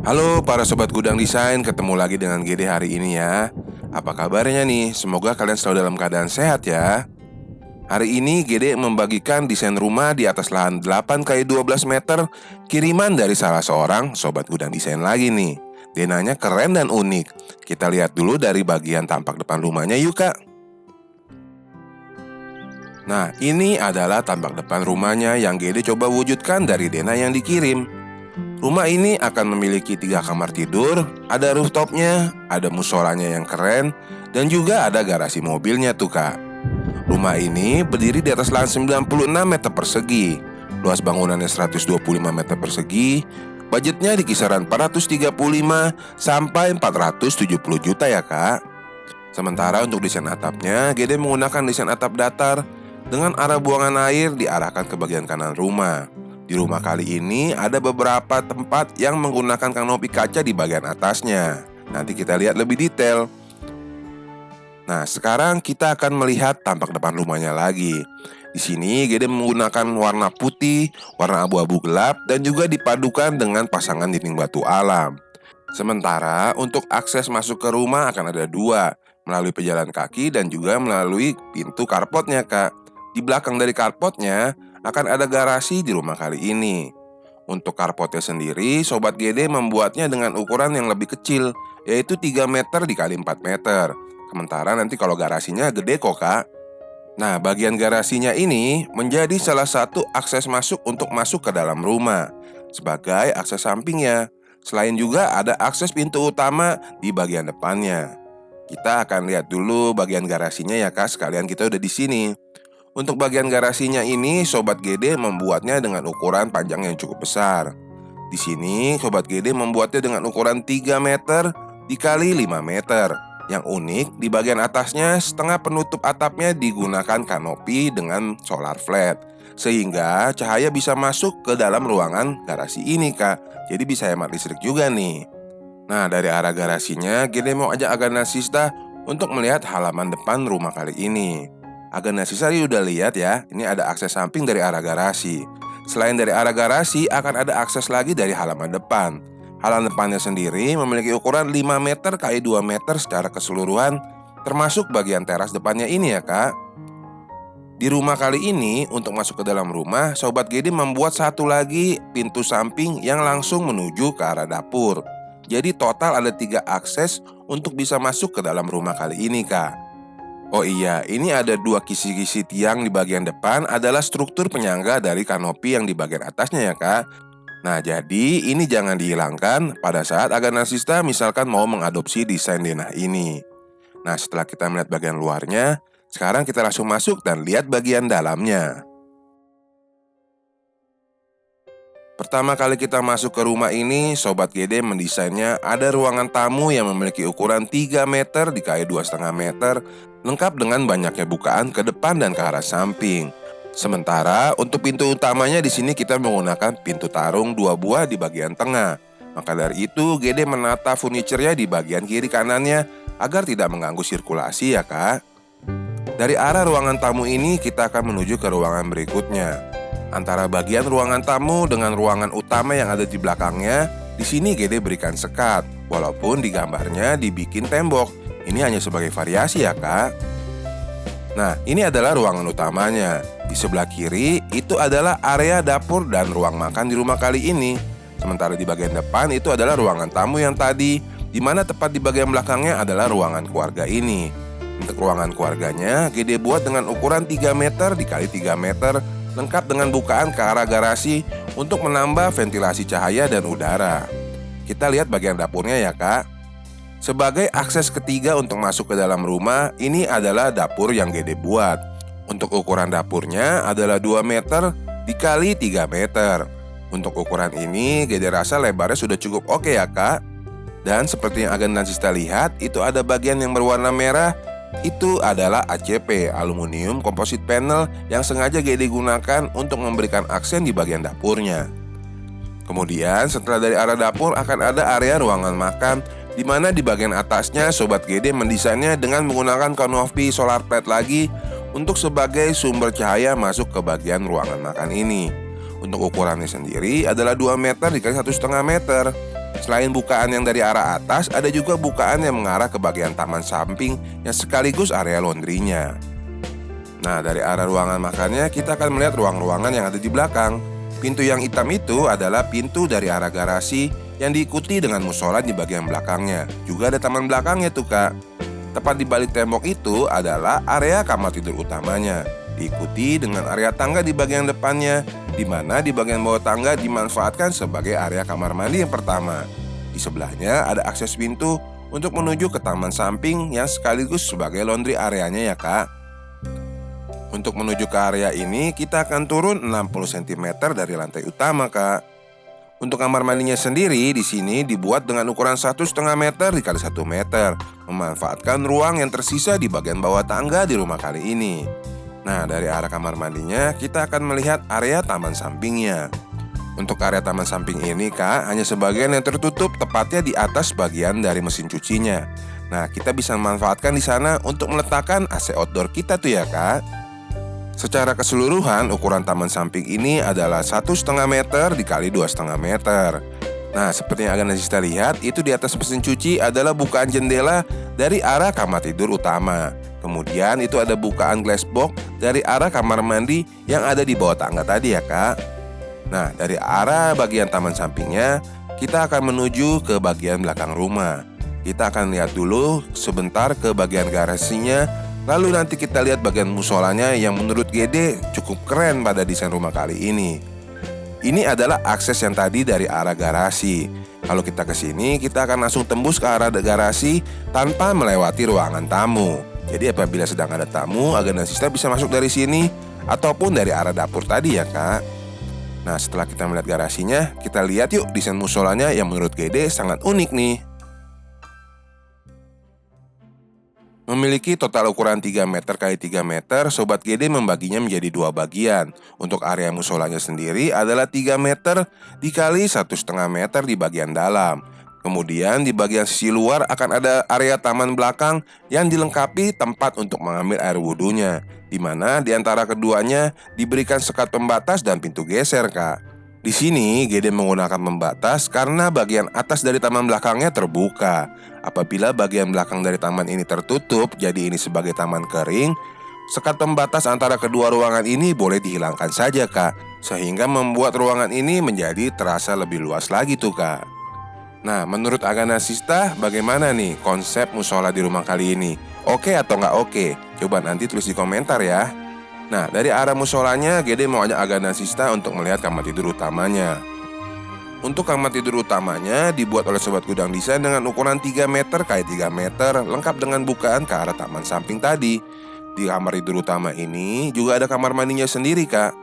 Halo para sobat gudang desain, ketemu lagi dengan GD hari ini ya. Apa kabarnya nih? Semoga kalian selalu dalam keadaan sehat ya. Hari ini GD membagikan desain rumah di atas lahan 8 kali 12 meter kiriman dari salah seorang sobat gudang desain lagi nih. Denanya keren dan unik. Kita lihat dulu dari bagian tampak depan rumahnya yuk kak. Nah, ini adalah tampak depan rumahnya yang GD coba wujudkan dari Dena yang dikirim. Rumah ini akan memiliki 3 kamar tidur, ada rooftopnya, ada musolanya yang keren, dan juga ada garasi mobilnya tuh kak. Rumah ini berdiri di atas lahan 96 meter persegi, luas bangunannya 125 meter persegi, budgetnya di kisaran 435 sampai 470 juta ya kak. Sementara untuk desain atapnya, GD menggunakan desain atap datar dengan arah buangan air diarahkan ke bagian kanan rumah. Di rumah kali ini ada beberapa tempat yang menggunakan kanopi kaca di bagian atasnya. Nanti kita lihat lebih detail. Nah, sekarang kita akan melihat tampak depan rumahnya lagi. Di sini GD menggunakan warna putih, warna abu-abu gelap, dan juga dipadukan dengan pasangan dinding batu alam. Sementara untuk akses masuk ke rumah akan ada 2, melalui pejalan kaki dan juga melalui pintu carportnya kak. Di belakang dari carportnya akan ada garasi di rumah kali ini. Untuk carportnya sendiri, Sobat GD membuatnya dengan ukuran yang lebih kecil, yaitu 3 meter dikali 4 meter. Sementara nanti kalau garasinya gede kok kak. Nah, bagian garasinya ini menjadi salah satu akses masuk untuk masuk ke dalam rumah, sebagai akses sampingnya. Selain juga ada akses pintu utama di bagian depannya. Kita akan lihat dulu bagian garasinya ya kak, sekalian kita udah di sini. Untuk bagian garasinya ini, Sobat GD membuatnya dengan ukuran panjang yang cukup besar. Di sini, Sobat GD membuatnya dengan ukuran 3 meter dikali 5 meter. Yang unik, di bagian atasnya setengah penutup atapnya digunakan kanopi dengan solar flat, sehingga cahaya bisa masuk ke dalam ruangan garasi ini kak. Jadi bisa hemat listrik juga nih. Nah, dari arah garasinya, GD mau ajak Agana Sista untuk melihat halaman depan rumah kali ini. Agana Sista udah lihat ya, ini ada akses samping dari arah garasi. Selain dari arah garasi, akan ada akses lagi dari halaman depan. Halaman depannya sendiri memiliki ukuran 5 meter x 2 meter secara keseluruhan, termasuk bagian teras depannya ini ya kak. Di rumah kali ini, untuk masuk ke dalam rumah, Sobat GD membuat satu lagi pintu samping yang langsung menuju ke arah dapur. Jadi total ada 3 akses untuk bisa masuk ke dalam rumah kali ini kak. Oh iya, ini ada 2 kisi-kisi tiang di bagian depan adalah struktur penyangga dari kanopi yang di bagian atasnya ya kak. Nah, jadi ini jangan dihilangkan pada saat Agana Sista misalkan mau mengadopsi desain denah ini. Nah, setelah kita melihat bagian luarnya, sekarang kita langsung masuk dan lihat bagian dalamnya. Pertama kali kita masuk ke rumah ini, Sobat GD mendesainnya ada ruangan tamu yang memiliki ukuran 3 meter dikali 2,5 meter, lengkap dengan banyaknya bukaan ke depan dan ke arah samping. Sementara untuk pintu utamanya di sini kita menggunakan pintu tarung 2 buah di bagian tengah. Maka dari itu GD menata furniturnya di bagian kiri kanannya agar tidak mengganggu sirkulasi ya kak. Dari arah ruangan tamu ini kita akan menuju ke ruangan berikutnya. Antara bagian ruangan tamu dengan ruangan utama yang ada di belakangnya, di sini GD berikan sekat, walaupun di gambarnya dibikin tembok. Ini hanya sebagai variasi ya kak. Nah, ini adalah ruangan utamanya. Di sebelah kiri itu adalah area dapur dan ruang makan di rumah kali ini. Sementara di bagian depan itu adalah ruangan tamu yang tadi, di mana tepat di bagian belakangnya adalah ruangan keluarga ini. Untuk ruangan keluarganya, GD buat dengan ukuran 3 meter dikali 3 meter, lengkap dengan bukaan ke arah garasi untuk menambah ventilasi cahaya dan udara. Kita lihat bagian dapurnya ya kak. Sebagai akses ketiga untuk masuk ke dalam rumah, ini adalah dapur yang GD buat. Untuk ukuran dapurnya adalah 2 meter dikali 3 meter. Untuk ukuran ini GD rasa lebarnya sudah cukup oke ya kak. Dan seperti yang Agana Sista lihat, itu ada bagian yang berwarna merah. Itu adalah ACP, aluminium composite panel, yang sengaja GD gunakan untuk memberikan aksen di bagian dapurnya. Kemudian setelah dari arah dapur akan ada area ruangan makan, di mana di bagian atasnya Sobat GD mendesainnya dengan menggunakan kanopi solar plate lagi untuk sebagai sumber cahaya masuk ke bagian ruangan makan ini. Untuk ukurannya sendiri adalah 2 meter dikali 1,5 meter. Selain bukaan yang dari arah atas, ada juga bukaan yang mengarah ke bagian taman samping yang sekaligus area laundrynya. Nah, dari arah ruangan makannya kita akan melihat ruang-ruangan yang ada di belakang. Pintu yang hitam itu adalah pintu dari arah garasi yang diikuti dengan musola di bagian belakangnya. Juga ada taman belakangnya tuh kak. Tepat di balik tembok itu adalah area kamar tidur utamanya, diikuti dengan area tangga di bagian depannya, di mana di bagian bawah tangga dimanfaatkan sebagai area kamar mandi yang pertama. Di sebelahnya ada akses pintu untuk menuju ke taman samping yang sekaligus sebagai laundry areanya ya kak. Untuk menuju ke area ini kita akan turun 60 cm dari lantai utama kak. Untuk kamar mandinya sendiri di sini dibuat dengan ukuran 1,5 meter dikali 1 meter, memanfaatkan ruang yang tersisa di bagian bawah tangga di rumah kali ini. Nah, dari arah kamar mandinya kita akan melihat area taman sampingnya. Untuk area taman samping ini kak, hanya sebagian yang tertutup tepatnya di atas bagian dari mesin cucinya. Nah, kita bisa memanfaatkan di sana untuk meletakkan AC outdoor kita tuh ya kak. Secara keseluruhan ukuran taman samping ini adalah 1,5 meter dikali 2,5 meter. Nah, seperti yang akan kita lihat, itu di atas mesin cuci adalah bukaan jendela dari arah kamar tidur utama. Kemudian itu ada bukaan glass box dari arah kamar mandi yang ada di bawah tangga tadi ya kak. Nah, dari arah bagian taman sampingnya, kita akan menuju ke bagian belakang rumah. Kita akan lihat dulu sebentar ke bagian garasinya. Lalu nanti kita lihat bagian musolanya yang menurut Gede cukup keren pada desain rumah kali ini. Ini adalah akses yang tadi dari arah garasi. Kalau kita ke sini, kita akan langsung tembus ke arah garasi tanpa melewati ruangan tamu. Jadi apabila sedang ada tamu, Agan dan Sista bisa masuk dari sini ataupun dari arah dapur tadi ya kak. Nah, setelah kita melihat garasinya, kita lihat yuk desain musolanya yang menurut Gede sangat unik nih. Memiliki total ukuran 3 meter x 3 meter, Sobat Gede membaginya menjadi dua bagian. Untuk area musolanya sendiri adalah 3 meter dikali 1,5 meter di bagian dalam. Kemudian di bagian sisi luar akan ada area taman belakang yang dilengkapi tempat untuk mengambil air wudhunya, di mana di antara keduanya diberikan sekat pembatas dan pintu geser kak. Di sini Gede menggunakan pembatas karena bagian atas dari taman belakangnya terbuka. Apabila bagian belakang dari taman ini tertutup, jadi ini sebagai taman kering, sekat pembatas antara kedua ruangan ini boleh dihilangkan saja kak, sehingga membuat ruangan ini menjadi terasa lebih luas lagi tuh kak. Nah, menurut Agan dan Sista, bagaimana nih konsep musola di rumah kali ini? Oke atau nggak oke? Coba nanti tulis di komentar ya. Nah, dari arah musolanya, Gede mau ajak Agan dan Sista untuk melihat kamar tidur utamanya. Untuk kamar tidur utamanya dibuat oleh Sobat Gudang Desain dengan ukuran 3 meter x 3 meter, lengkap dengan bukaan ke arah taman samping tadi. Di kamar tidur utama ini juga ada kamar mandinya sendiri kak.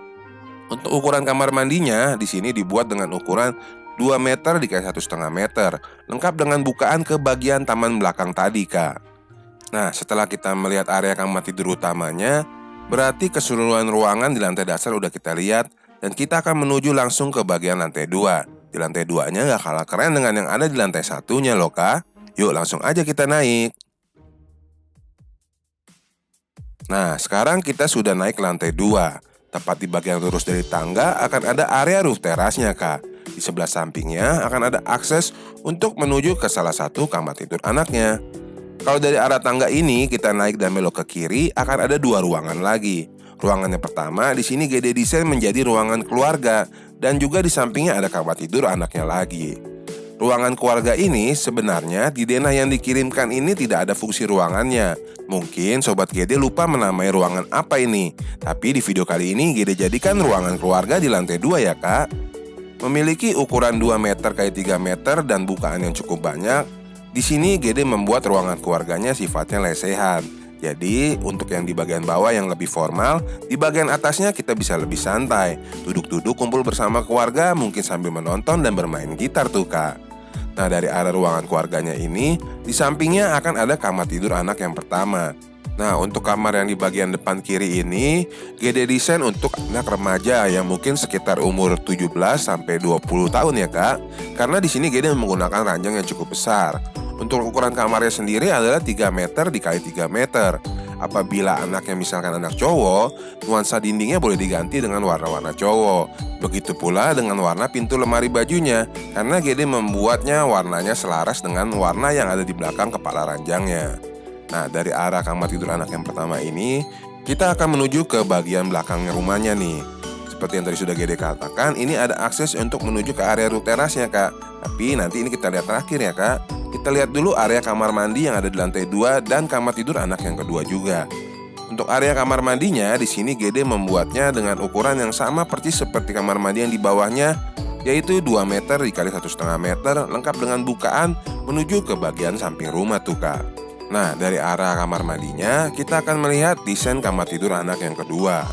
Untuk ukuran kamar mandinya di sini dibuat dengan ukuran 2 meter dikali 1,5 meter, lengkap dengan bukaan ke bagian taman belakang tadi kak. Nah, setelah kita melihat area kamar tidur utamanya, berarti keseluruhan ruangan di lantai dasar udah kita lihat, dan kita akan menuju langsung ke bagian lantai 2. Di lantai 2-nya gak kalah keren dengan yang ada di lantai 1-nya loh kak. Yuk langsung aja kita naik. Nah, sekarang kita sudah naik ke lantai 2. Tepat di bagian lurus dari tangga akan ada area roof terasnya kak. Di sebelah sampingnya akan ada akses untuk menuju ke salah satu kamar tidur anaknya. Kalau dari arah tangga ini kita naik dan belok ke kiri, akan ada 2 ruangan lagi. Ruangan yang pertama di sini Gede desain menjadi ruangan keluarga, dan juga di sampingnya ada kamar tidur anaknya lagi. Ruangan keluarga ini sebenarnya di denah yang dikirimkan ini tidak ada fungsi ruangannya. Mungkin Sobat Gede lupa menamai ruangan apa ini. Tapi di video kali ini Gede jadikan ruangan keluarga di lantai 2 ya kak. Memiliki ukuran 2 meter x 3 meter dan bukaan yang cukup banyak. Di sini Gede membuat ruangan keluarganya sifatnya lesehan. Jadi untuk yang di bagian bawah yang lebih formal, di bagian atasnya kita bisa lebih santai. Duduk-duduk kumpul bersama keluarga, mungkin sambil menonton dan bermain gitar tuh kak. Nah, dari arah ruangan keluarganya ini, di sampingnya akan ada kamar tidur anak yang pertama. Nah, untuk kamar yang di bagian depan kiri ini, Gede desain untuk anak remaja yang mungkin sekitar umur 17 sampai 20 tahun ya kak. Karena di sini Gede menggunakan ranjang yang cukup besar. Untuk ukuran kamarnya sendiri adalah 3 meter dikali 3 meter. Apabila anaknya misalkan anak cowok, nuansa dindingnya boleh diganti dengan warna-warna cowok. Begitu pula dengan warna pintu lemari bajunya, karena GD membuatnya warnanya selaras dengan warna yang ada di belakang kepala ranjangnya. Nah, dari arah kamar tidur anak yang pertama ini, kita akan menuju ke bagian belakang rumahnya nih. Seperti yang tadi sudah GD katakan, ini ada akses untuk menuju ke area roof terasnya, Kak. Tapi nanti ini kita lihat terakhir ya, Kak. Kita lihat dulu area kamar mandi yang ada di lantai 2 dan kamar tidur anak yang kedua juga. Untuk area kamar mandinya, di sini GD membuatnya dengan ukuran yang sama persis seperti kamar mandi yang di bawahnya, yaitu 2 meter dikali 1,5 meter, lengkap dengan bukaan menuju ke bagian samping rumah tuh, Kak. Nah, dari arah kamar mandinya, kita akan melihat desain kamar tidur anak yang kedua.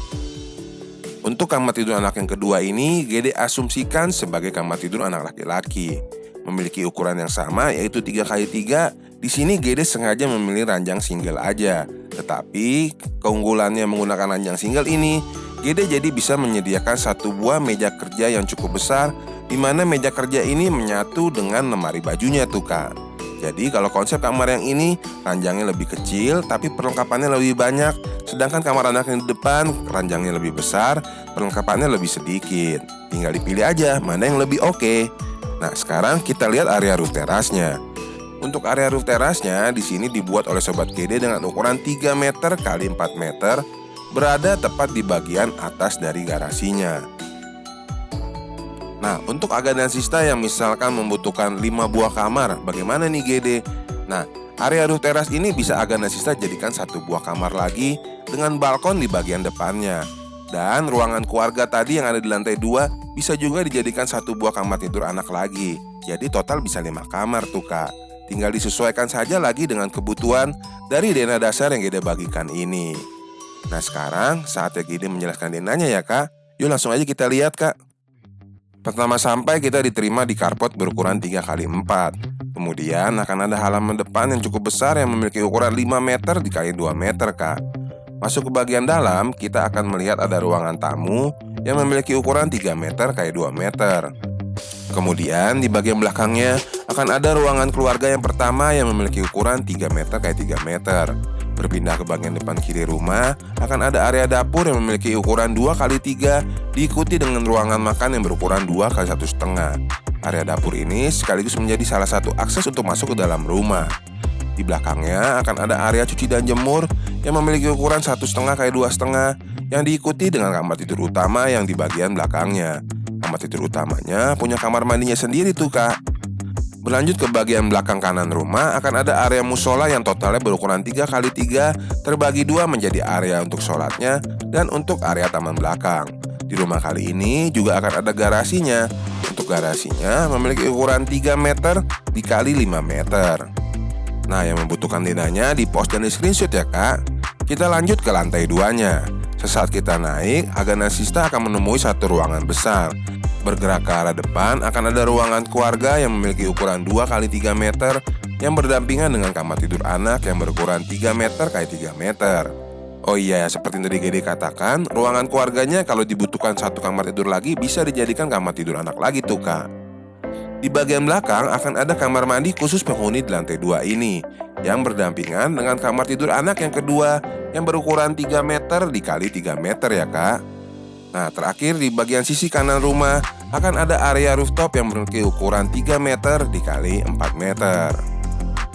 Untuk kamar tidur anak yang kedua ini, GD asumsikan sebagai kamar tidur anak laki-laki. Memiliki ukuran yang sama, yaitu 3x3. Di sini GD sengaja memilih ranjang single aja. Tetapi keunggulannya menggunakan ranjang single ini, GD jadi bisa menyediakan satu buah meja kerja yang cukup besar, di mana meja kerja ini menyatu dengan lemari bajunya tuh, Kak. Jadi kalau konsep kamar yang ini, ranjangnya lebih kecil tapi perlengkapannya lebih banyak. Sedangkan kamar anak yang di depan, ranjangnya lebih besar, perlengkapannya lebih sedikit. Tinggal dipilih aja mana yang lebih oke. Nah, sekarang kita lihat area roof terasnya. Untuk area roof terasnya di sini dibuat oleh Sobat GD dengan ukuran 3 meter x 4 meter, berada tepat di bagian atas dari garasinya. Nah, untuk Aga dan Sista yang misalkan membutuhkan 5 buah kamar, bagaimana nih GD? Nah, area roof teras ini bisa Aga dan Sista jadikan 1 buah kamar lagi dengan balkon di bagian depannya. Dan ruangan keluarga tadi yang ada di lantai 2 bisa juga dijadikan 1 buah kamar tidur anak lagi. Jadi total bisa 5 kamar tuh, Kak. Tinggal disesuaikan saja lagi dengan kebutuhan dari dana dasar yang GD bagikan ini. Nah, sekarang saatnya GD menjelaskan denanya ya, Kak. Yuk langsung aja kita lihat, Kak. Pertama sampai kita diterima di carport berukuran 3x4. Kemudian akan ada halaman depan yang cukup besar yang memiliki ukuran 5 meter dikali 2 meter, Kak. Masuk ke bagian dalam, kita akan melihat ada ruangan tamu yang memiliki ukuran 3 meter x 2 meter. Kemudian di bagian belakangnya akan ada ruangan keluarga yang pertama yang memiliki ukuran 3 meter x 3 meter. Berpindah ke bagian depan kiri rumah, akan ada area dapur yang memiliki ukuran 2x3, diikuti dengan ruangan makan yang berukuran 2x1,5. Area dapur ini sekaligus menjadi salah satu akses untuk masuk ke dalam rumah. Di belakangnya akan ada area cuci dan jemur yang memiliki ukuran 1,5 x 2,5, yang diikuti dengan kamar tidur utama yang di bagian belakangnya. Kamar tidur utamanya punya kamar mandinya sendiri tuh, Kak. Berlanjut ke bagian belakang kanan rumah, akan ada area musola yang totalnya berukuran 3x3, terbagi 2 menjadi area untuk sholatnya dan untuk area taman belakang. Di rumah kali ini juga akan ada garasinya. Untuk garasinya memiliki ukuran 3 meter dikali 5 meter. Nah, yang membutuhkan denanya di post dan di screenshot ya, Kak. Kita lanjut ke lantai 2-nya. Sesaat kita naik, Aga dan Sista akan menemui satu ruangan besar. Bergerak ke arah depan akan ada ruangan keluarga yang memiliki ukuran 2x3 meter yang berdampingan dengan kamar tidur anak yang berukuran 3 meter x 3 meter. Oh iya, seperti yang tadi GD katakan, ruangan keluarganya kalau dibutuhkan 1 kamar tidur lagi bisa dijadikan kamar tidur anak lagi tuh, Kak. Di bagian belakang akan ada kamar mandi khusus penghuni di lantai 2 ini yang berdampingan dengan kamar tidur anak yang kedua yang berukuran 3 meter dikali 3 meter ya, Kak. Nah, terakhir di bagian sisi kanan rumah akan ada area rooftop yang memiliki ukuran 3 meter dikali 4 meter.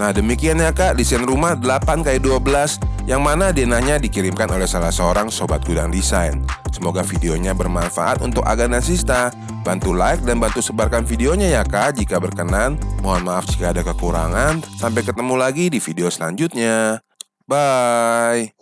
Nah, demikian ya, Kak, desain rumah 8x12 yang mana denanya dikirimkan oleh salah seorang sobat gudang desain. Semoga videonya bermanfaat untuk Aga dan Sista. Bantu like dan bantu sebarkan videonya ya, Kak, jika berkenan. Mohon maaf jika ada kekurangan. Sampai ketemu lagi di video selanjutnya. Bye.